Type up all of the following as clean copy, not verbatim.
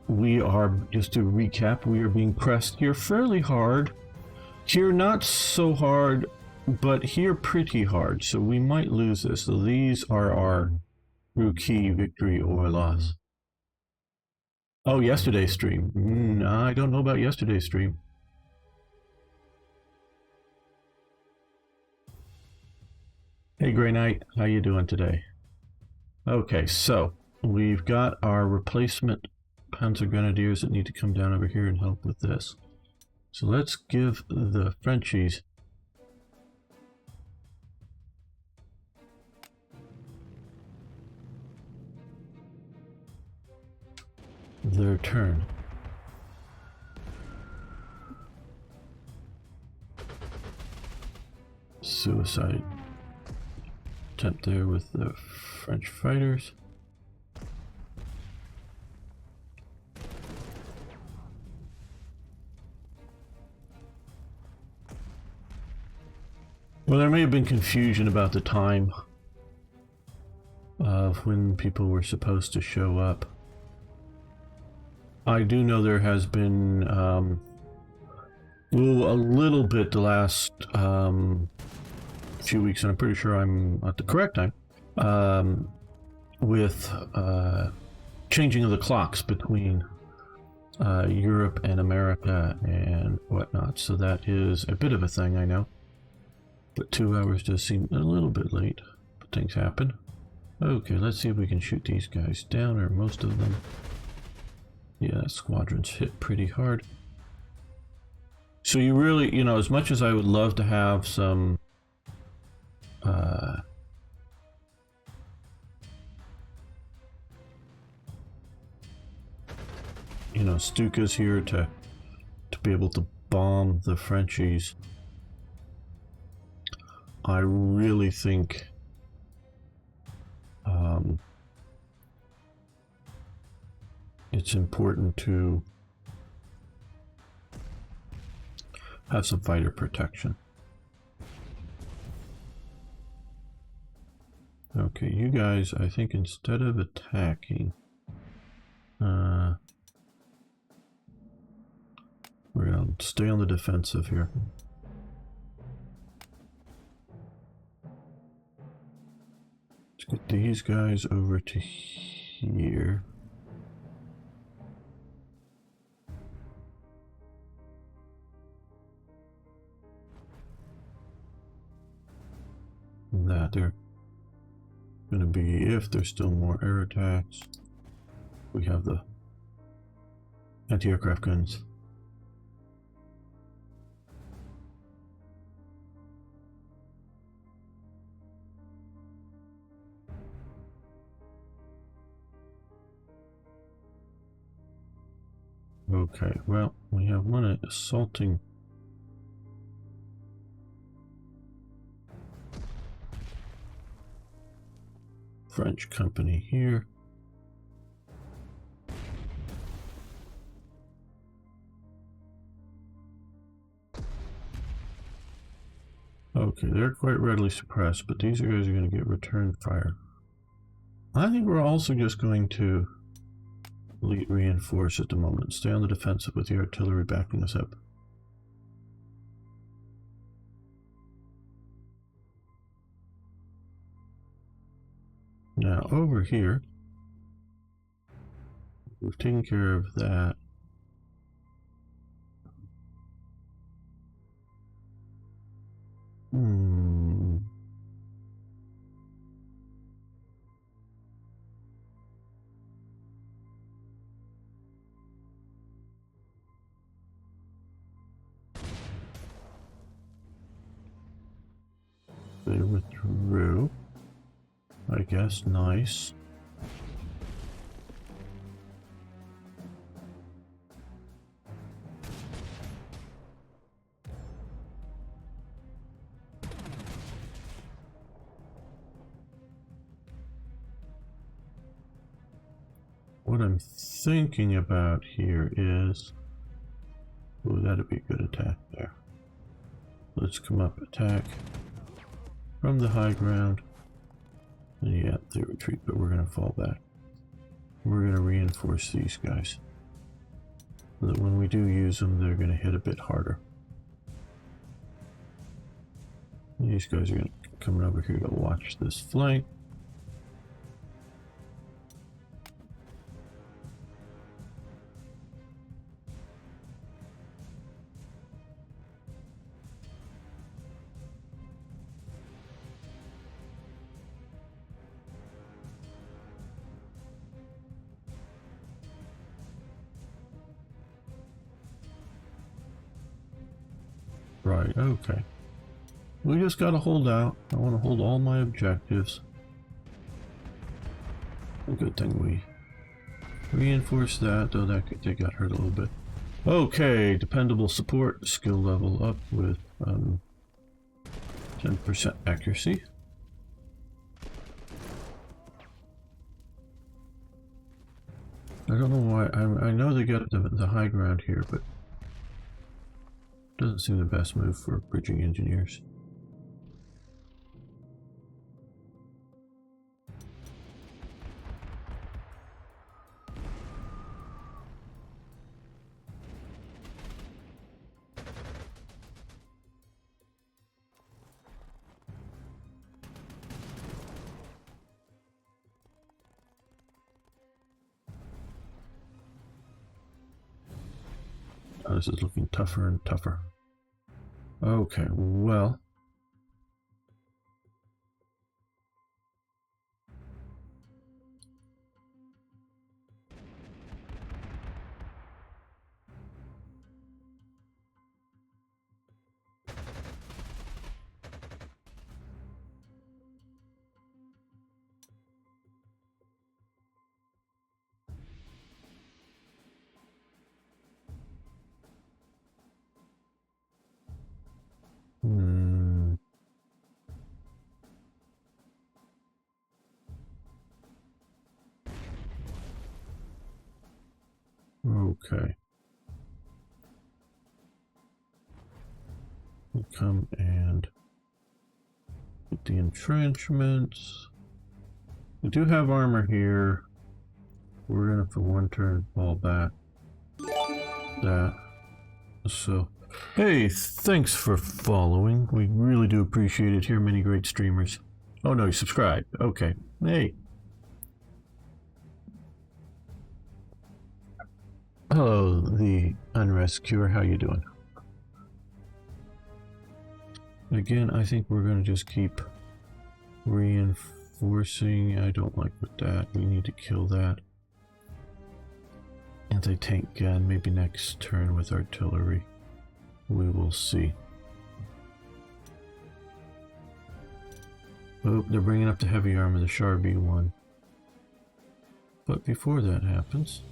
we are, just to recap, we are being pressed here fairly hard. Here not so hard, but here pretty hard, so we might lose this. So these are our key victory or loss. Oh, yesterday's stream. I don't know about yesterday's stream. Hey Grey Knight, how you doing today? Okay, so we've got our replacement Panzer Grenadiers that need to come down over here and help with this. So let's give the Frenchies their turn. Suicide attempt there with the French fighters. Well, there may have been confusion about the time of when people were supposed to show up. I do know there has been a little bit the last few weeks, and I'm pretty sure I'm at the correct time, with changing of the clocks between Europe and America and whatnot. So that is a bit of a thing, I know. But 2 hours does seem a little bit late, but things happen. Okay, let's see if we can shoot these guys down, or most of them. Yeah, that squadron's hit pretty hard. So you really, you know, as much as I would love to have some you know, Stukas here to be able to bomb the Frenchies, I really think it's important to have some fighter protection. Okay, you guys, I think instead of attacking, we're gonna stay on the defensive here. Let's get these guys over to here. That they're gonna be, if there's still more air attacks, we have the anti-aircraft guns. Okay, well, we have one assaulting French company here. Okay, they're quite readily suppressed, but these guys are going to get return fire. I think we're also just going to reinforce at the moment. Stay on the defensive with the artillery backing us up. Now over here, we've taken care of that. They withdrew, I guess. Nice. What I'm thinking about here is, oh, that'd be a good attack there. Let's come up, attack from the high ground. And yeah, they retreat, but we're gonna fall back. We're gonna reinforce these guys. so that when we do use them, they're going to hit a bit harder. These guys are coming over here to watch this flank. Right, okay. We just gotta hold out. I want to hold all my objectives. A good thing we reinforced that, though they got hurt a little bit. Okay, dependable support, skill level up with 10% accuracy. I don't know why. I know they got the high ground here, but doesn't seem the best move for bridging engineers. Oh, this is looking tougher and tougher. Okay, well. Okay. We'll come and get the entrenchments. We do have armor here. We're gonna for one turn fall back. That. So, hey, thanks for following. We really do appreciate it. Here, many great streamers. Oh no, you subscribe. Okay. Hey. Hello, the Unrescuer. How you doing? Again, I think we're going to just keep reinforcing. I don't like with that. We need to kill that. Anti-tank gun. Maybe next turn with artillery. We will see. Oh, they're bringing up the heavy armor, the Char B1. But before that happens...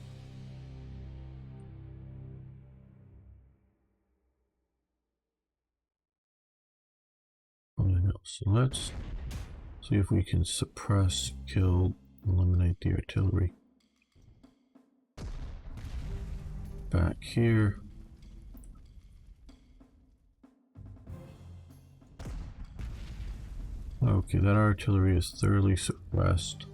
So let's see if we can suppress, kill, eliminate the artillery. Back here. Okay, that artillery is thoroughly suppressed.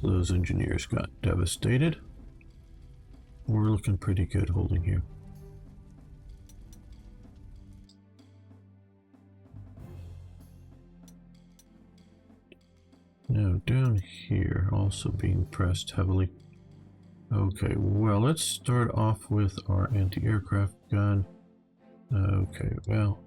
So those engineers got devastated. We're looking pretty good holding here. Now down here, also being pressed heavily. Okay, well, let's start off with our anti-aircraft gun. Okay, well,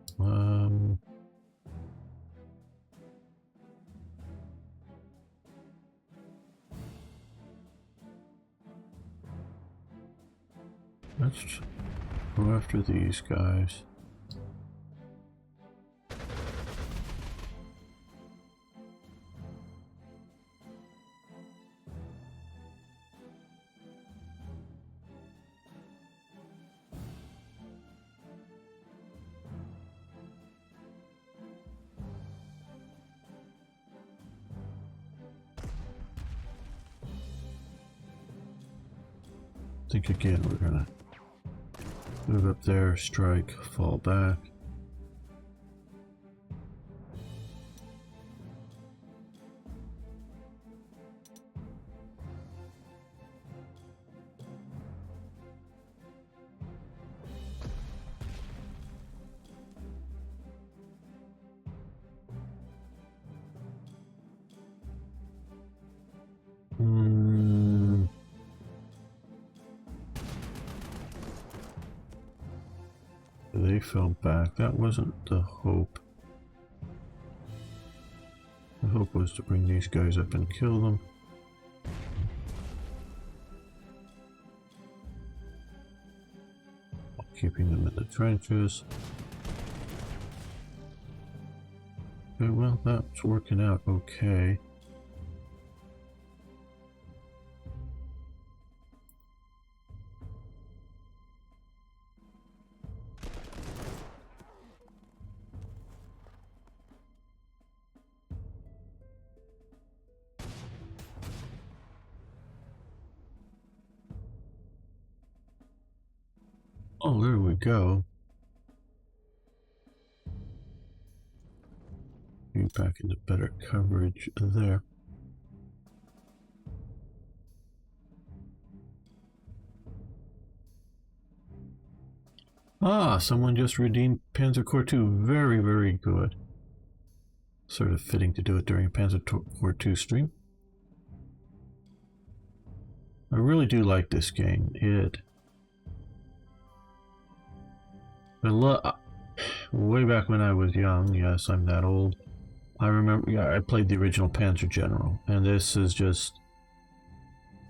let's go after these guys. I think again we're gonna move up there, strike, fall back. fell back. That wasn't the hope. The hope was to bring these guys up and kill them. Keeping them in the trenches. Okay, well, that's working out okay. Oh, there we go. Get back into better coverage there. Ah, someone just redeemed Panzer Corps 2. Very, very good. Sort of fitting to do it during a Panzer Corps 2 stream. I really do like this game. Way back when I was young, yes, I'm that old. I remember, yeah, I played the original Panzer General, and this is just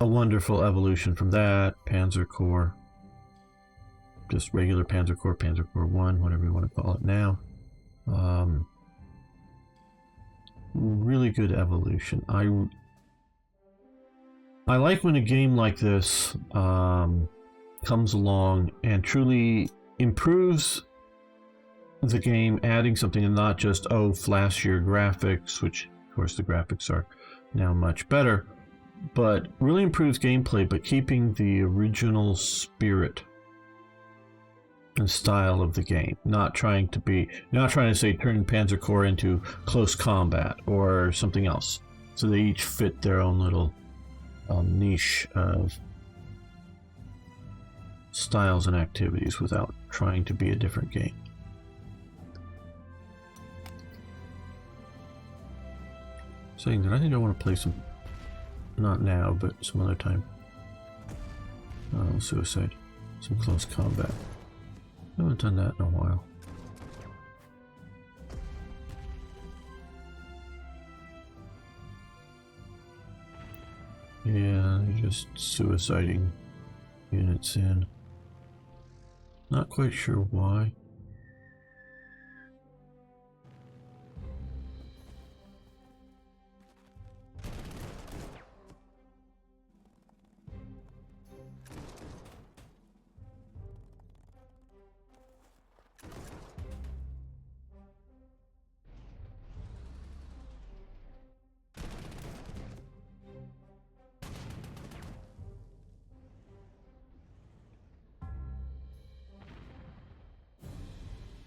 a wonderful evolution from that. Panzer Corps, just regular Panzer Corps 1, whatever you want to call it now. Really good evolution. I like when a game like this comes along and truly improves the game, adding something and not just, oh, flashier graphics, which of course the graphics are now much better, but really improves gameplay, but keeping the original spirit and style of the game. Not trying to say turn Panzer Corps into close combat or something else. So they each fit their own little niche of styles and activities without trying to be a different game. Saying that, I think I want to play some, not now, but some other time. Suicide, some close combat. I haven't done that in a while. Yeah, they're just suiciding units in. Not quite sure why.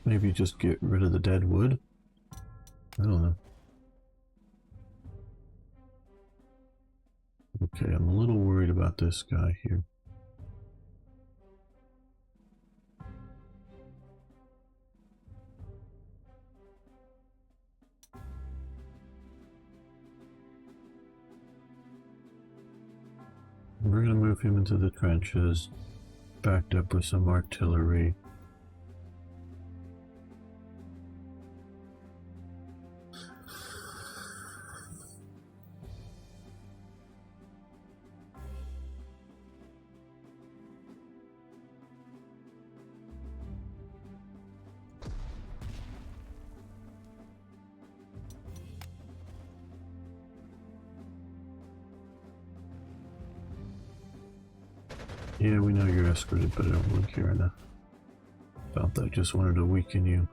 Maybe just get rid of the dead wood? I don't know. Okay, I'm a little worried about this guy here. We're going to move him into the trenches, backed up with some artillery. Yeah, we know you're escorted, but I don't really care enough about that. Just wanted to weaken you.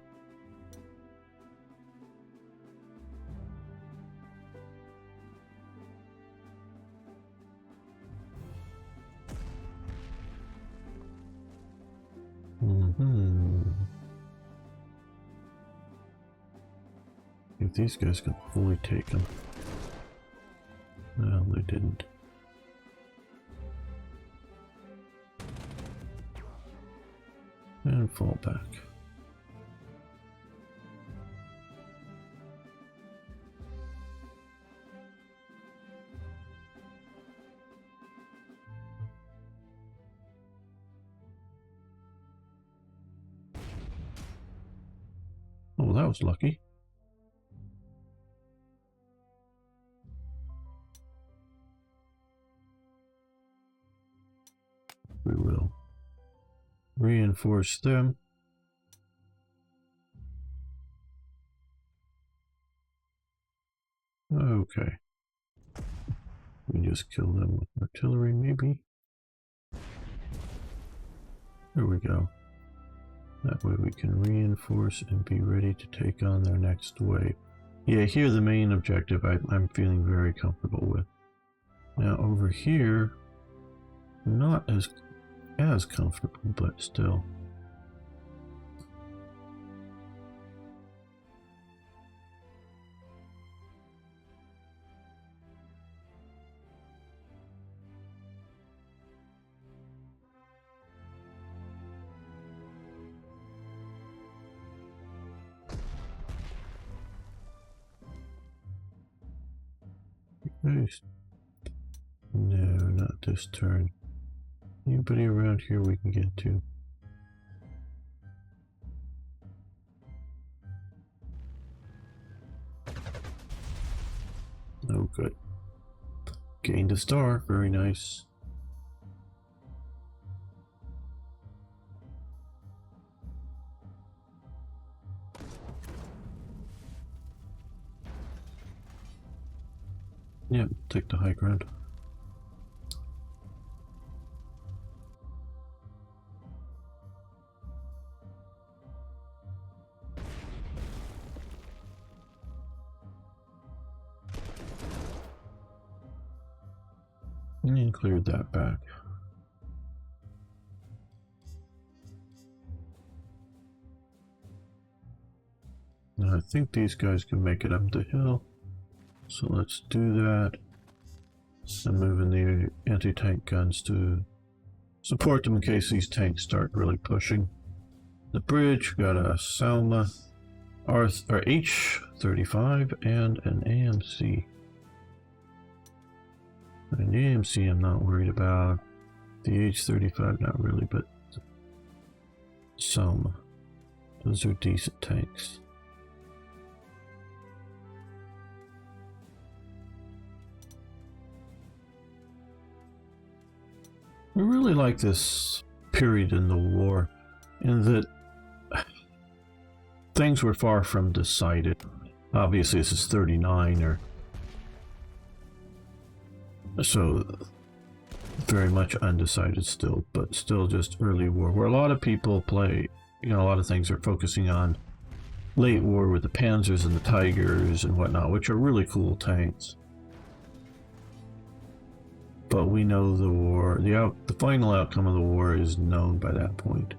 If these guys can fully take them. Well, they didn't. And fall back. well, that was lucky. We will reinforce them. Okay. We just kill them with artillery, maybe. There we go. That way we can reinforce and be ready to take on their next wave. Yeah, here the main objective I'm feeling very comfortable with. Now over here, not as comfortable, but still. No, not this turn. Anybody around here we can get to? Oh, good. Gained a star. Very nice. Yeah, take the high ground. And cleared that back. Now I think these guys can make it up the hill. So let's do that. I'm moving the anti-tank guns to support them in case these tanks start really pushing. The bridge, got a Salma H-35 and an AMC. An AMC I'm not worried about. The H-35 not really, but some. Those are decent tanks. I really like this period in the war, in that things were far from decided. Obviously this is 39, or so very much undecided still, but still just early war, where a lot of people play, you know, a lot of things are focusing on late war with the Panzers and the Tigers and whatnot, which are really cool tanks. But we know the war, the final outcome of the war is known by that point.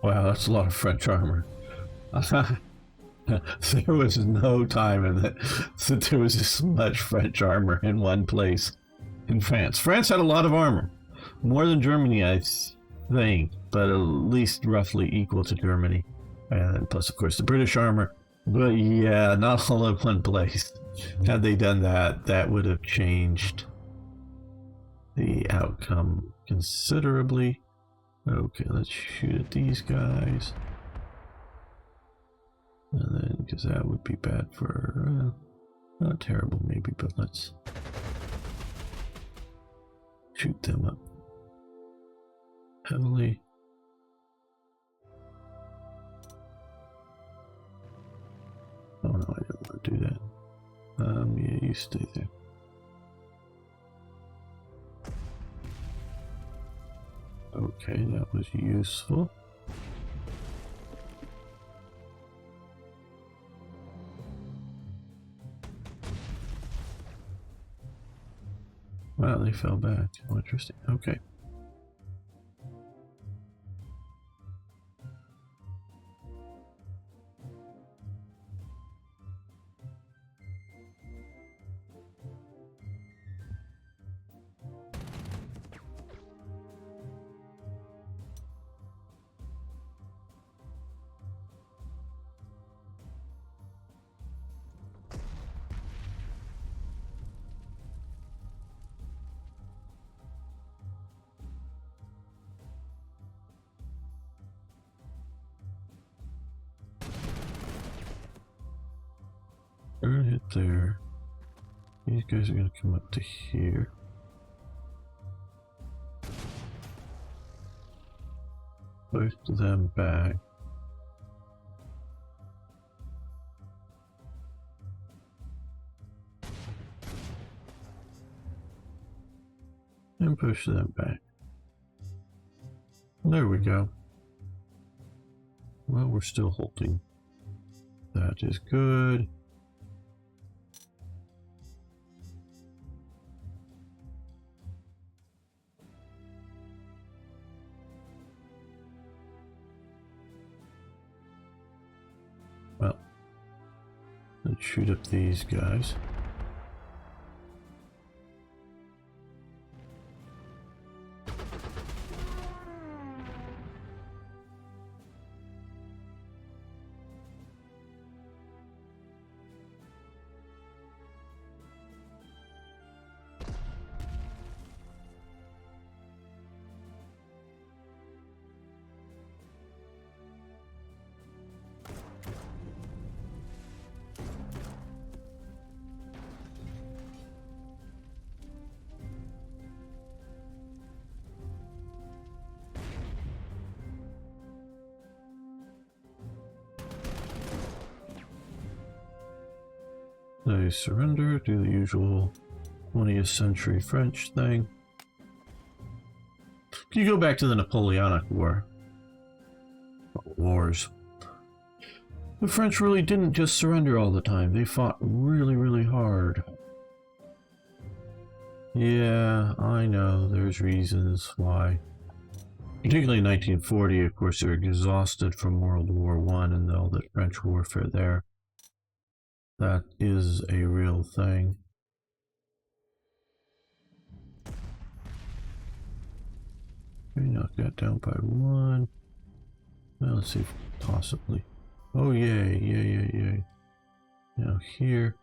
Wow, that's a lot of French armor. There was no time in that there was this much French armor in one place in France. France had a lot of armor, more than Germany, I think, but at least roughly equal to Germany. And plus, of course, the British armor. But yeah, not all in one place. Had they done that, that would have changed the outcome considerably. Okay, let's shoot at these guys. And then, because that would be bad for, not terrible maybe, but let's shoot them up heavily. Oh no, I don't want to do that. Yeah, you stay there. Okay, that was useful. Wow, they fell back. Oh, interesting. Okay. They're gonna hit there. These guys are gonna come up to here. Both of them back. And push them back. There we go. Well, we're still holding. That is good. Well, let's shoot up these guys. They surrender, do the usual 20th century French thing. You go back to the Napoleonic Wars. The French really didn't just surrender all the time. They fought really, really hard. Yeah, I know, there's reasons why. Particularly in 1940, of course, they were exhausted from World War I and all the French warfare there. That is a real thing. We knock that down by one. Now let's see if possibly. Oh yay, yay. Now here,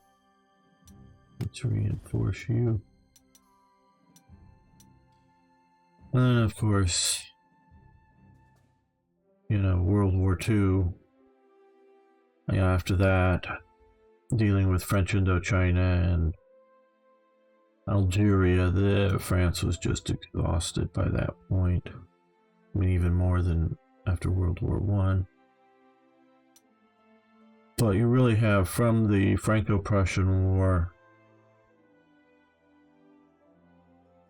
let's reinforce you. And then of course, you know, World War II. After that, dealing with French Indochina and Algeria, France was just exhausted by that point. I mean, even more than after World War I. But you really have, from the Franco-Prussian War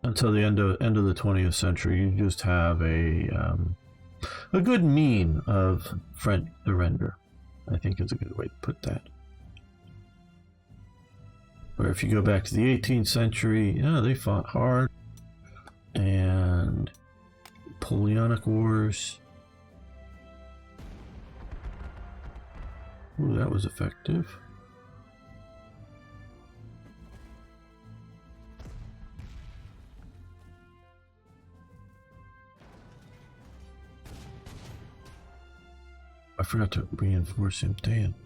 until the end of the 20th century, you just have a good mean of French surrender, I think is a good way to put that. Or if you go back to the 18th century, yeah, they fought hard. And Napoleonic Wars. Ooh, that was effective. I forgot to reinforce him, damn.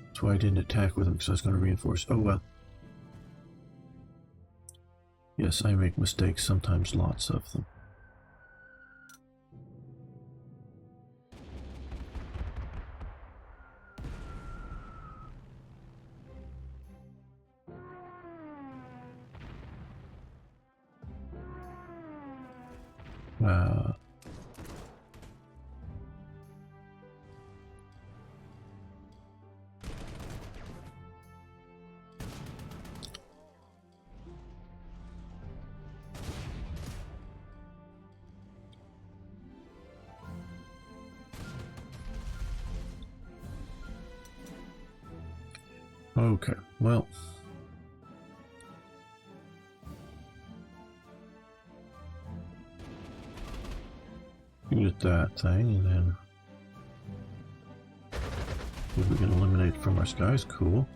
That's why I didn't attack with him, because I was going to reinforce. Oh well. Yes, I make mistakes, sometimes lots of them. Okay, well. Get that thing, and then we can eliminate from our skies. Cool.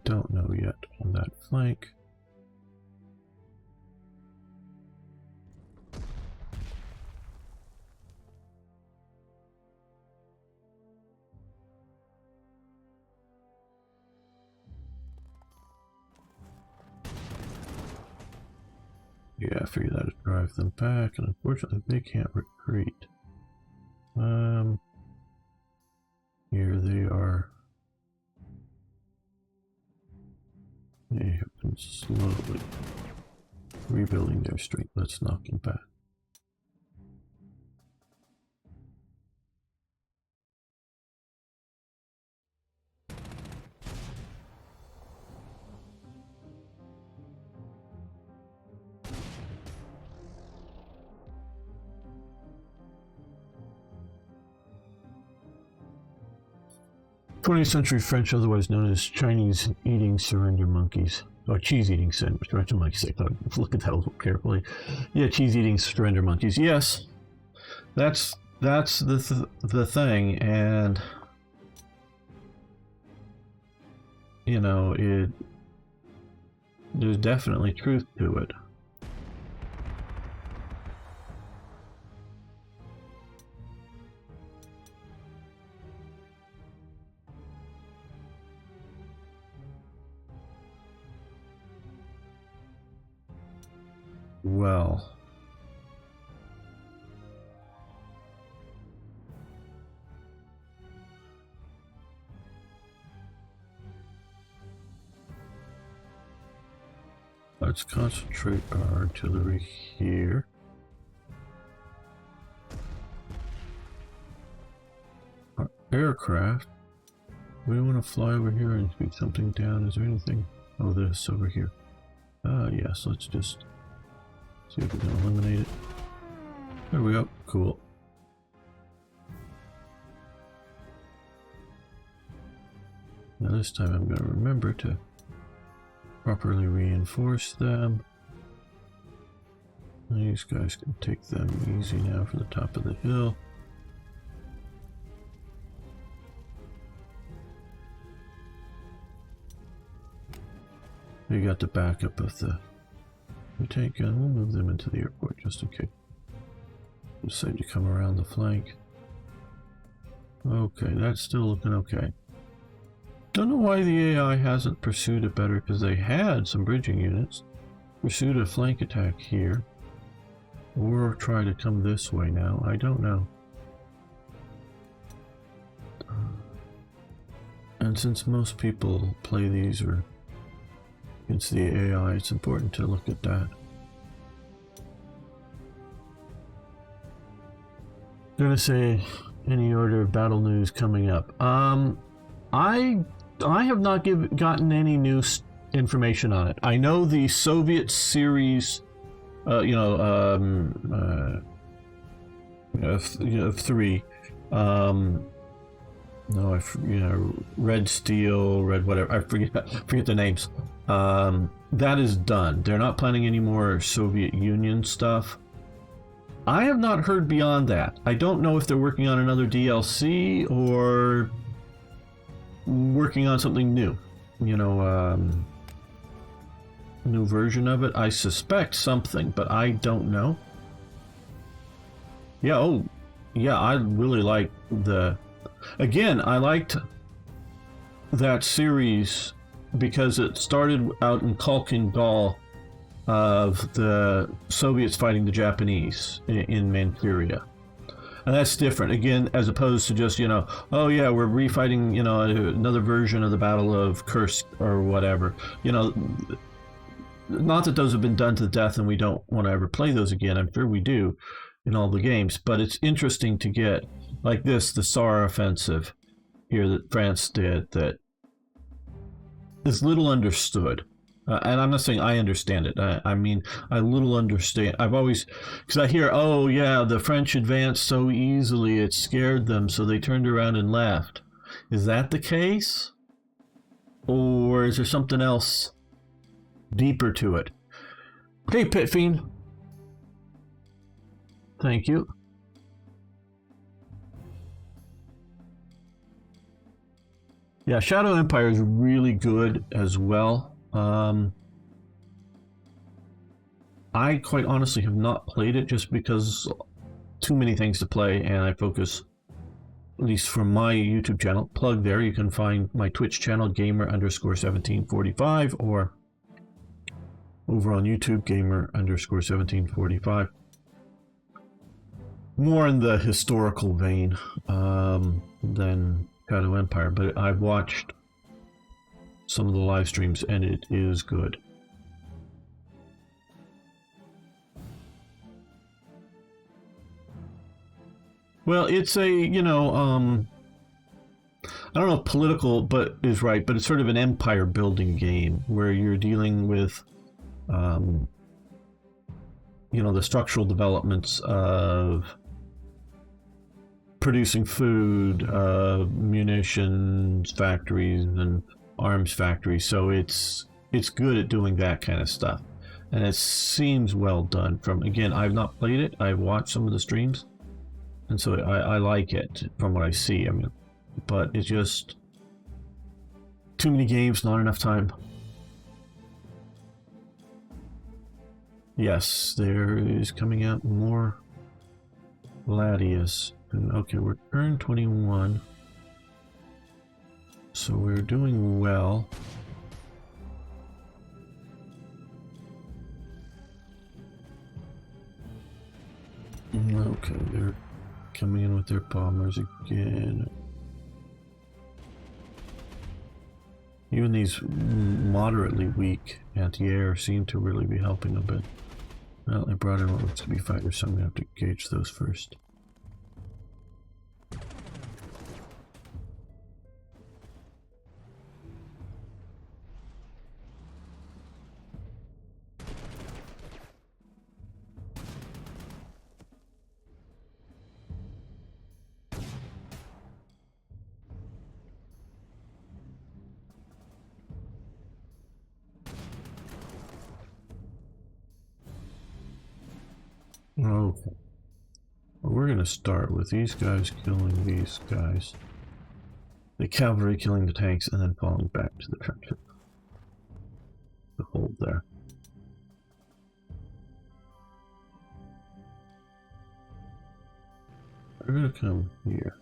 don't know yet on that flank. Yeah, I figured that would drive them back, and unfortunately they can't retreat. Here they are. They have been slowly rebuilding their strength. Let's knock them back. '20th century French, otherwise known as Chinese eating surrender monkeys. Or cheese eating surrender monkeys. I thought, look at that a little carefully. Yeah, cheese eating surrender monkeys. Yes, that's the thing, and you know, there's definitely truth to it. Well, let's concentrate our artillery here. Our aircraft. We want to fly over here and shoot something down. Is there anything? Oh, this over here. Yes, let's just see if we can eliminate it. There we go. Cool. Now this time I'm going to remember to properly reinforce them. These guys can take them easy now from the top of the hill. We got the backup of the tank gun. We'll move them into the airport just in case. Decide to come around the flank. Okay, that's still looking okay. Don't know why the AI hasn't pursued it better, because they had some bridging units. Pursued a flank attack here. Or try to come this way now. I don't know. And since most people play these or against the AI, it's important to look at that. I'm gonna say any order of battle news coming up. I have not gotten any new information on it. I know the Soviet series, of 3. No, Red Steel, Red whatever. I forget the names. That is done. They're not planning any more Soviet Union stuff. I have not heard beyond that. I don't know if they're working on another DLC or working on something new. New version of it. I suspect something, but I don't know. Yeah, oh, yeah, I really like Again, I liked that series because it started out in Khalkhin Gol of the Soviets fighting the Japanese in Manchuria. And that's different, again, as opposed to just, oh yeah, we're refighting, another version of the Battle of Kursk or whatever. Not that those have been done to death and we don't want to ever play those again. I'm sure we do in all the games, but it's interesting to get like this, the Saar offensive here that France did, that is little understood. And I'm not saying I understand it. I mean, I little understand. I've always, because I hear, oh yeah, the French advanced so easily, it scared them, so they turned around and left. Is that the case? Or is there something else deeper to it? Okay, Pit Fiend. Thank you. Yeah, Shadow Empire is really good as well. I quite honestly have not played it just because too many things to play, and I focus, at least for my YouTube channel, plug there. You can find my Twitch channel, gamer_1745, or over on YouTube, gamer_1745. More in the historical vein than Shadow Empire, but I've watched some of the live streams and it is good. Well, it's a, you know, I don't know if political but is right, but it's sort of an empire building game where you're dealing with, you know, the structural developments of producing food, munitions factories, and arms factories. So it's good at doing that kind of stuff, and it seems well done. From, again, I've not played it. I've watched some of the streams, and so I like it from what I see. I mean, but it's just too many games, not enough time. Yes, there is coming out more Gladius. Okay, we're turn 21, so we're doing well. Okay, they're coming in with their bombers again. Even these moderately weak anti-air seem to really be helping a bit. Well, they brought in what looks to be fighters, so I'm going to have to gauge those first. Okay. Well, we're going to start with these guys killing these guys. The cavalry killing the tanks and then falling back to the trenches. The hold there. We're going to come here.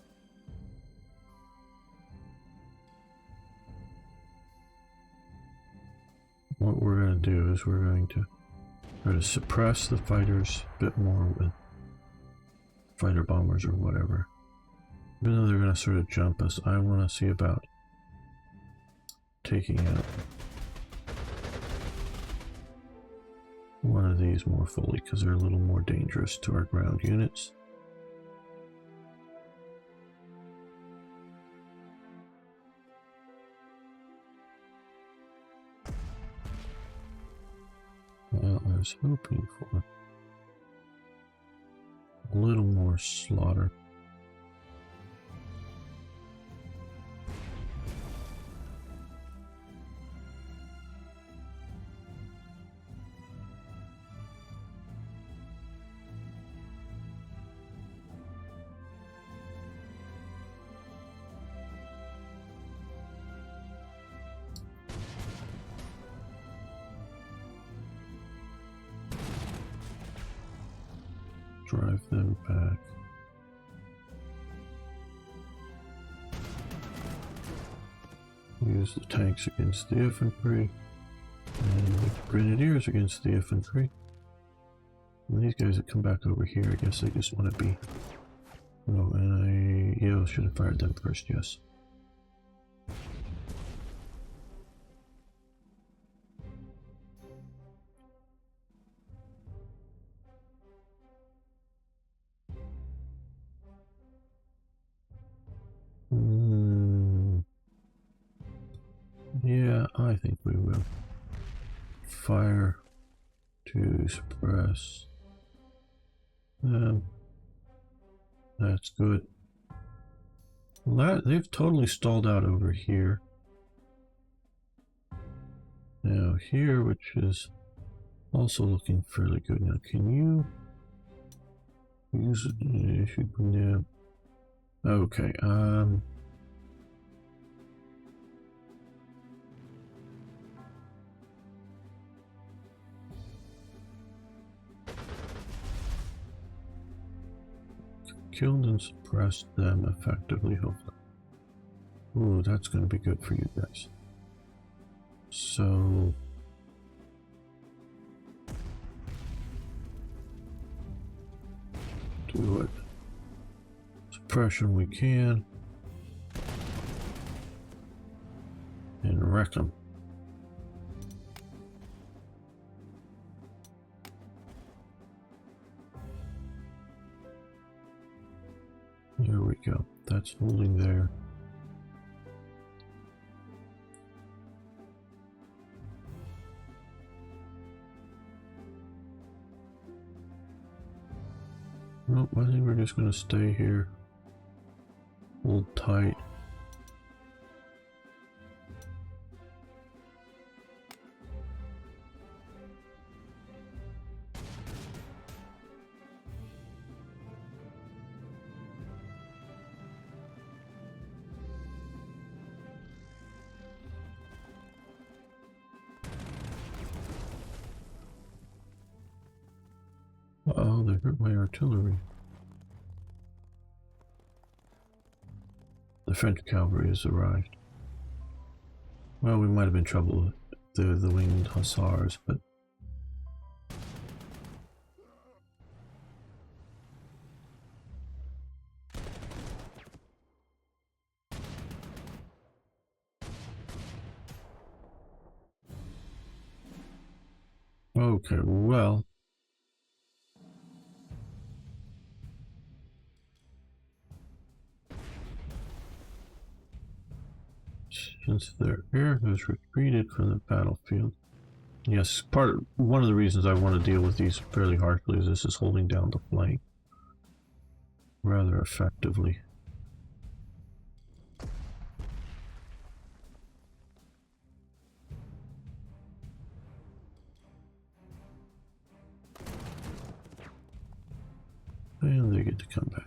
What we're going to do is we're going to try to suppress the fighters a bit more with fighter bombers or whatever. Even though they're going to sort of jump us, I want to see about taking out one of these more fully because they're a little more dangerous to our ground units. Well, I was hoping for a little more slaughter. Drive them back. Use the tanks against the infantry and the grenadiers against the infantry. And these guys that come back over here, I guess they just want to be... Oh, and I should have fired them first, yes. Yeah, I think we will. Fire to suppress. That's good. Well, they've totally stalled out over here. Now here, which is also looking fairly good. Now, can you use it? Yeah. Okay. killed and suppressed them effectively, hopefully. Ooh, that's going to be good for you guys. So... do what suppression we can. And wreck them. There we go. That's holding there. Nope, I think we're just going to stay here. Hold tight. Uh-oh, they hurt my artillery. The French cavalry has arrived. Well, we might have been in trouble with the winged hussars, but... okay, well... since their air has retreated from the battlefield. Yes, one of the reasons I want to deal with these fairly harshly is this is holding down the flank rather effectively. And they get to come back.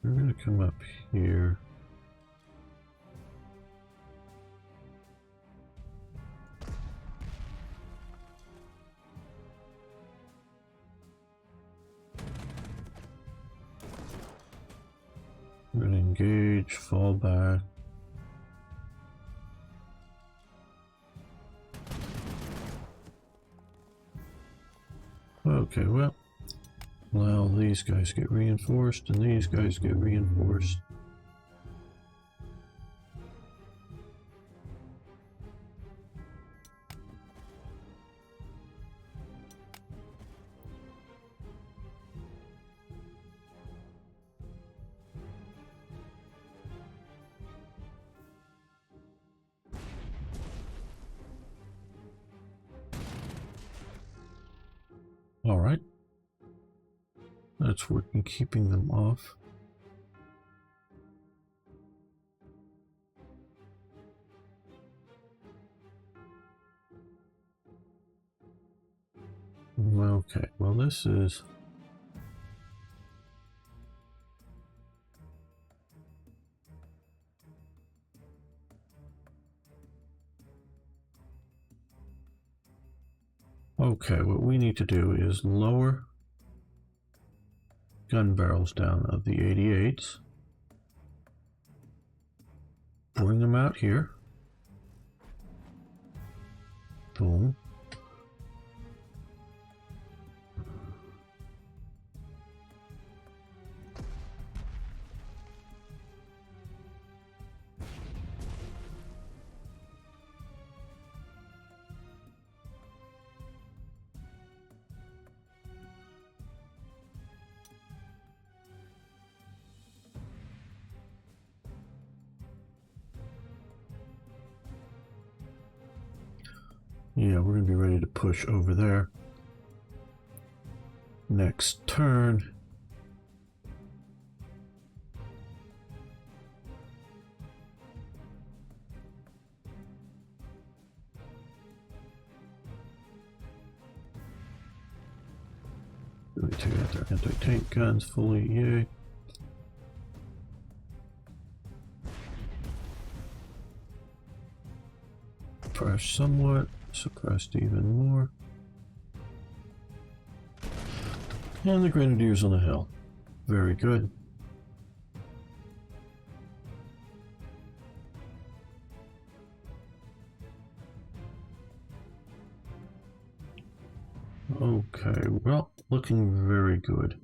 We're going to come up here. We're going to engage, fall back. Okay, well, these guys get reinforced and these guys get reinforced. All right. That's working, keeping them off. Okay, well this is... okay, what we need to do is lower gun barrels down of the 88s. Bring them out here. Boom. Yeah, we're going to be ready to push over there. Next turn. We take out their anti-tank guns fully, yay. suppressed somewhat, suppressed even more. And the grenadiers on the hill. Very good. Okay, well, looking very good.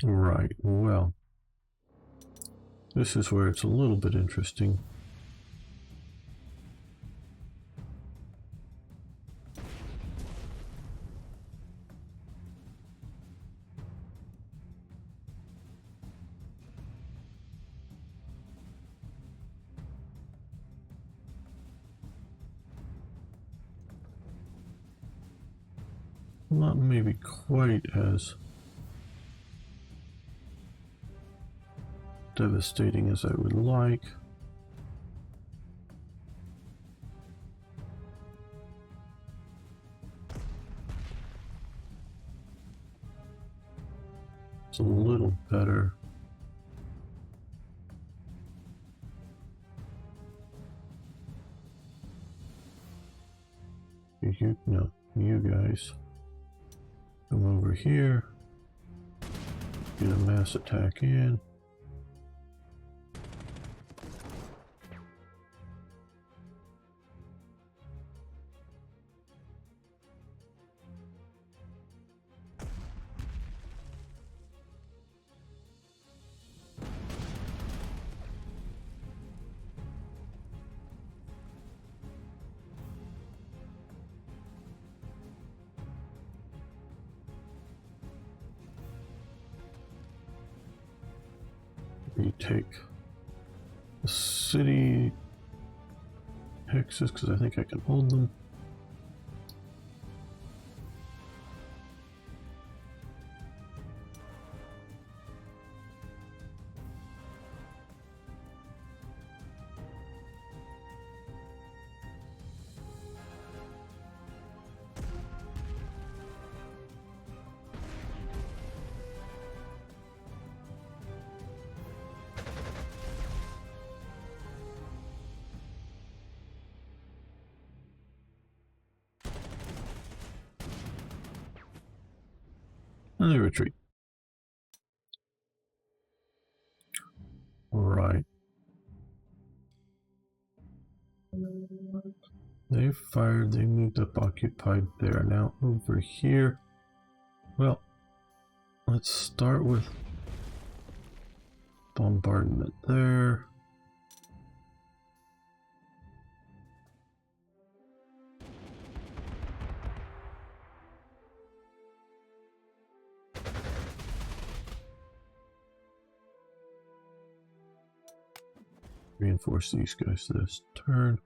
Right, well, this is where it's a little bit interesting. Not maybe quite as devastating as I would like. It's a little better. You guys come over here, get a mass attack in. Retake the city hexes because I think I can hold them. And they retreat. Right. They fired, they moved up, occupied there. Now over here. Well, let's start with bombardment there. Reinforce these guys this turn.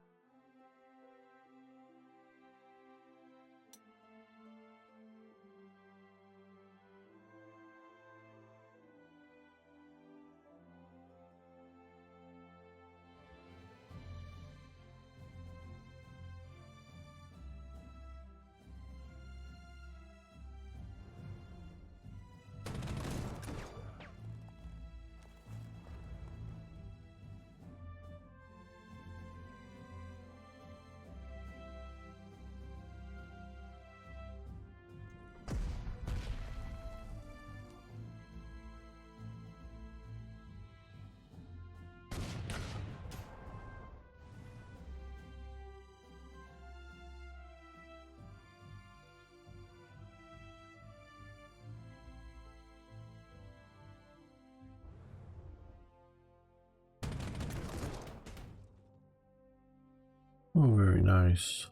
Oh, very nice.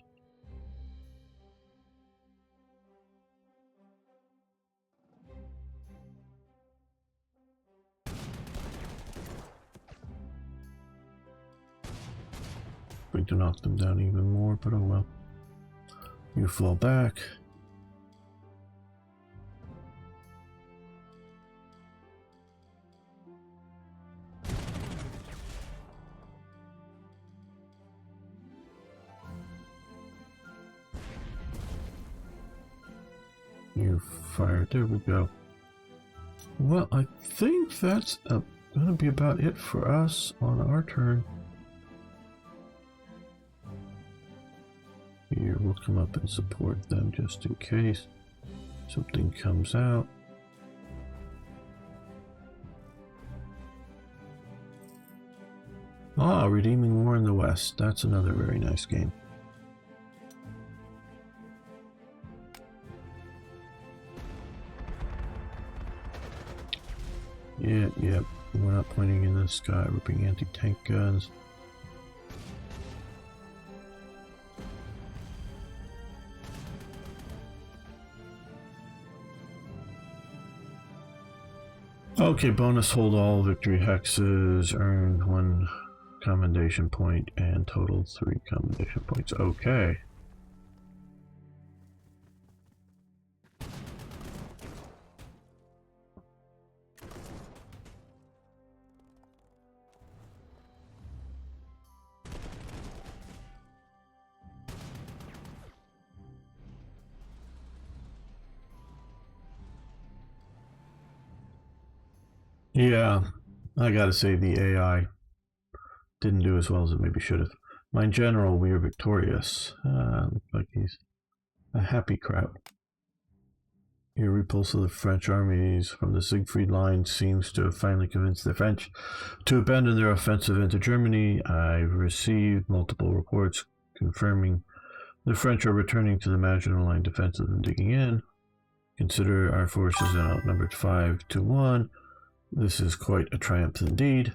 Going to knock them down even more, but oh well. You fall back. You fire. There we go. Well, I think that's gonna be about it for us on our turn. Here, we'll come up and support them just in case something comes out. Ah, Redeeming War in the West. That's another very nice game. Yeah. We're not pointing in the sky. We're being anti-tank guns. Okay, bonus hold all victory hexes, earn 1 commendation point, and total 3 commendation points. Okay. Yeah, I gotta say the AI didn't do as well as it maybe should have. My general, we are victorious. Looks like he's a happy crowd. Your repulse of the French armies from the Siegfried Line seems to have finally convinced the French to abandon their offensive into Germany. I've received multiple reports confirming the French are returning to the Maginot Line defensive and digging in. Consider our forces outnumbered 5-1. This is quite a triumph indeed.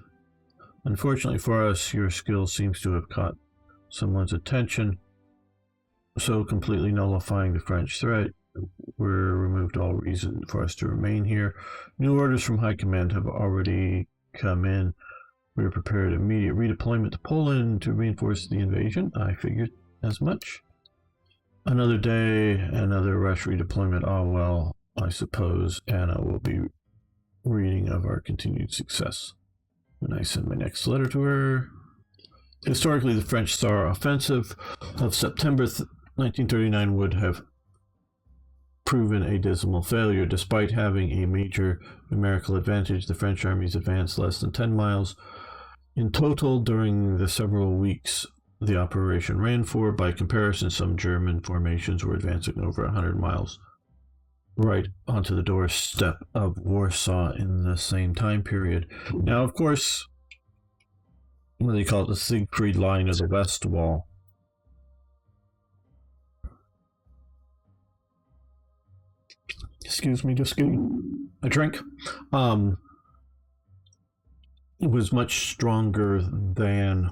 Unfortunately for us, your skill seems to have caught someone's attention, so completely nullifying the French threat, we're removed all reason for us to remain here. New orders from High Command have already come in. We are prepared immediate redeployment to Poland to reinforce the invasion. I figured as much. Another day, another rush redeployment. Oh well, I suppose Anna will be reading of our continued success when I send my next letter to her. Historically, the French Saar offensive of September 1939 would have proven a dismal failure. Despite having a major numerical advantage, the French armies advanced less than 10 miles in total during the several weeks the operation ran for. By comparison, some German formations were advancing over 100 miles. Right onto the doorstep of Warsaw in the same time period. Now, of course, what do you call it? The Siegfried Line of the West Wall. Excuse me, just getting a drink. It was much stronger than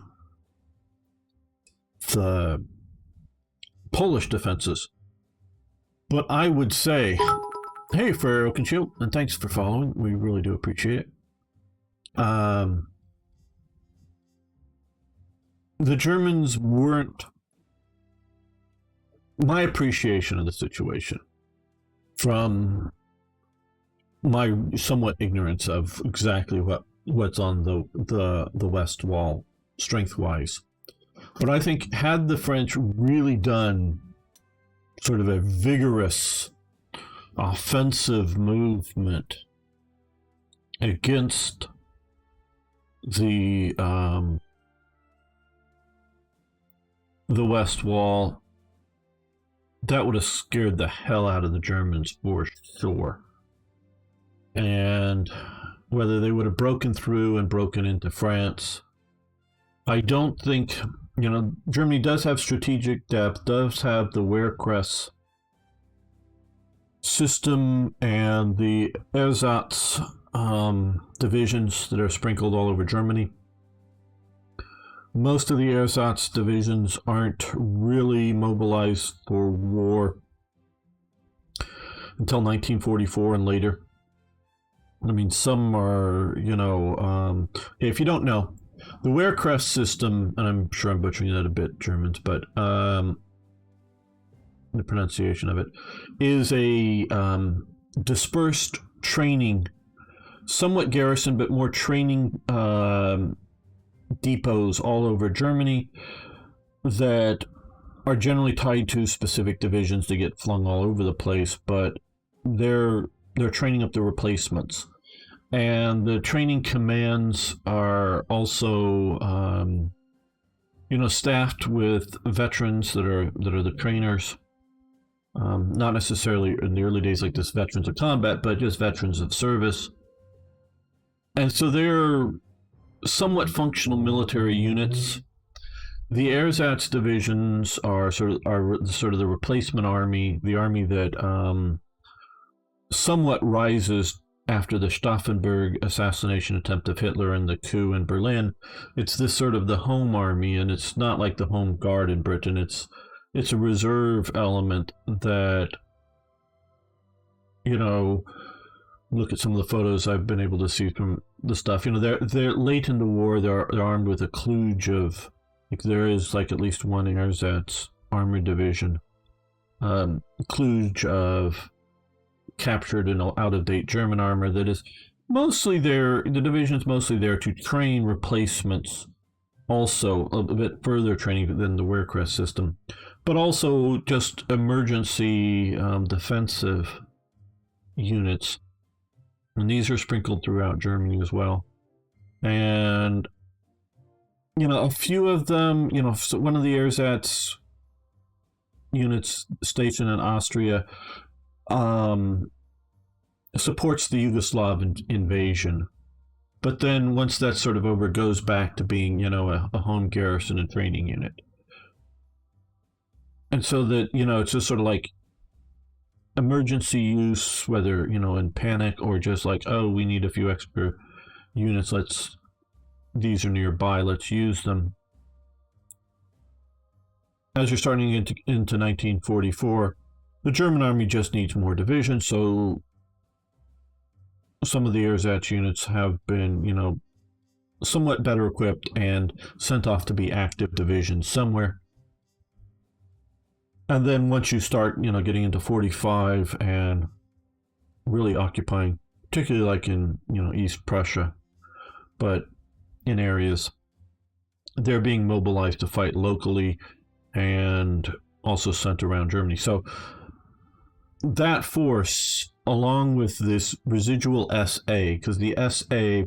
the Polish defenses. But I would say, hey, for Oak and Shield, and thanks for following. We really do appreciate it. The Germans weren't my appreciation of the situation from my somewhat ignorance of exactly what's on the West Wall strength-wise. But I think had the French really done sort of a vigorous offensive movement against the West Wall, that would have scared the hell out of the Germans for sure. And whether they would have broken through and broken into France, I don't think. Germany does have strategic depth, does have the Wehrkress system and the Ersatz divisions that are sprinkled all over Germany. Most of the ersatz divisions aren't really mobilized for war until 1944 and later. I mean, some are, if you don't know, the Wehrkrest system, and I'm sure I'm butchering that a bit, Germans, but the pronunciation of it, is a dispersed training, somewhat garrison, but more training depots all over Germany that are generally tied to specific divisions. They get flung all over the place, but they're training up the replacements. And the training commands are also, staffed with veterans that are the trainers. Not necessarily in the early days like this veterans of combat, but just veterans of service. And so they're somewhat functional military units. The ersatz divisions are sort of the replacement army, the army that somewhat rises after the Stauffenberg assassination attempt of Hitler and the coup in Berlin. It's this sort of the home army, and it's not like the home guard in Britain. It's a reserve element that, look at some of the photos I've been able to see from the stuff. They're late in the war. They're armed with a kludge of, there is at least one ersatz armored division, kludge of captured and out-of-date German armor that is mostly there. The division's mostly there to train replacements, also a bit further training than the Wehrkrest system, but also just emergency defensive units. And these are sprinkled throughout Germany as well. And, a few of them, so one of the ersatz units stationed in Austria supports the Yugoslav invasion. But then once that's sort of over, goes back to being, a home garrison and training unit. And so that, it's just sort of like emergency use, whether, in panic or just like, oh, we need a few extra units. These are nearby, let's use them. As you're starting into 1944, the German army just needs more divisions, so some of the ersatz units have been, somewhat better equipped and sent off to be active divisions somewhere. And then once you start, getting into 45 and really occupying, particularly like in, East Prussia, but in areas, they're being mobilized to fight locally and also sent around Germany. So that force, along with this residual SA, because the SA,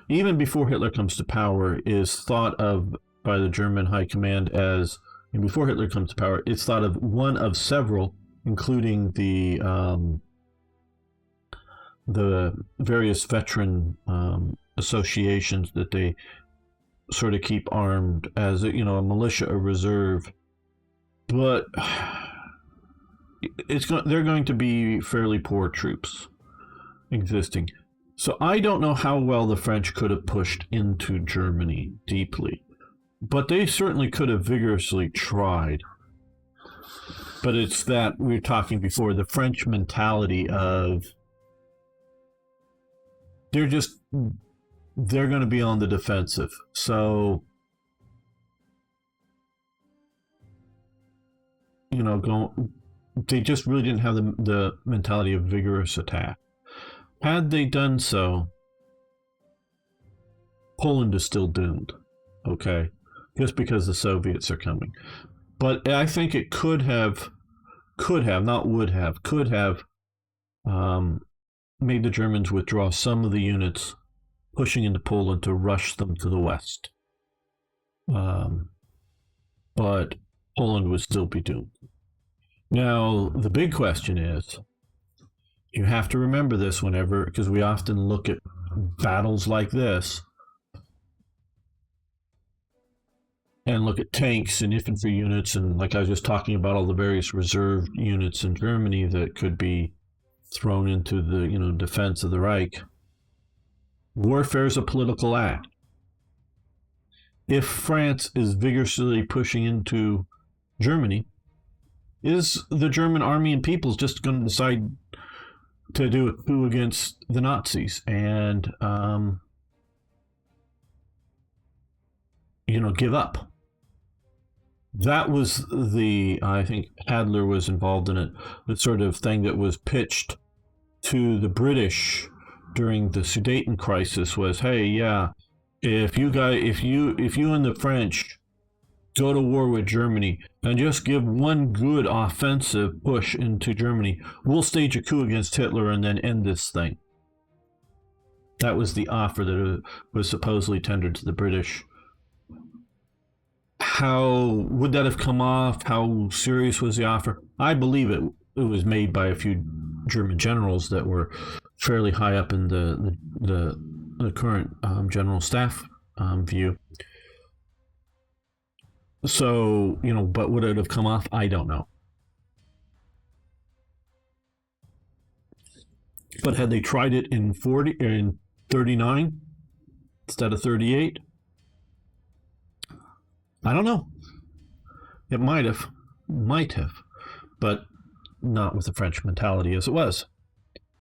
even before Hitler comes to power, is thought of by the German High Command as, and before Hitler comes to power, it's thought of one of several, including the various veteran associations that they sort of keep armed as a militia, a reserve. But they're going to be fairly poor troops existing. So I don't know how well the French could have pushed into Germany deeply, but they certainly could have vigorously tried. But it's that we were talking before, the French mentality of they're going to be on the defensive. So, they just really didn't have the mentality of vigorous attack. Had they done so, Poland is still doomed, okay? Just because the Soviets are coming. But I think it could have, not would have, could have made the Germans withdraw some of the units pushing into Poland to rush them to the west. But Poland would still be doomed. Now, the big question is, you have to remember this whenever, because we often look at battles like this and look at tanks and infantry units, and like I was just talking about, all the various reserve units in Germany that could be thrown into the defense of the Reich. Warfare is a political act. if France is vigorously pushing into Germany, is the German army and peoples just going to decide to do a coup against the Nazis and, give up? That was I think Adler was involved in it, the sort of thing that was pitched to the British during the Sudeten crisis was, hey, yeah, if you and the French go to war with Germany and just give one good offensive push into Germany, we'll stage a coup against Hitler and then end this thing. That was the offer that was supposedly tendered to the British. How would that have come off? How serious was the offer? I believe it was made by a few German generals that were fairly high up in the current general staff view. So, but would it have come off? I don't know. But had they tried it in 39 instead of 38? I don't know. It might have, but not with the French mentality as it was.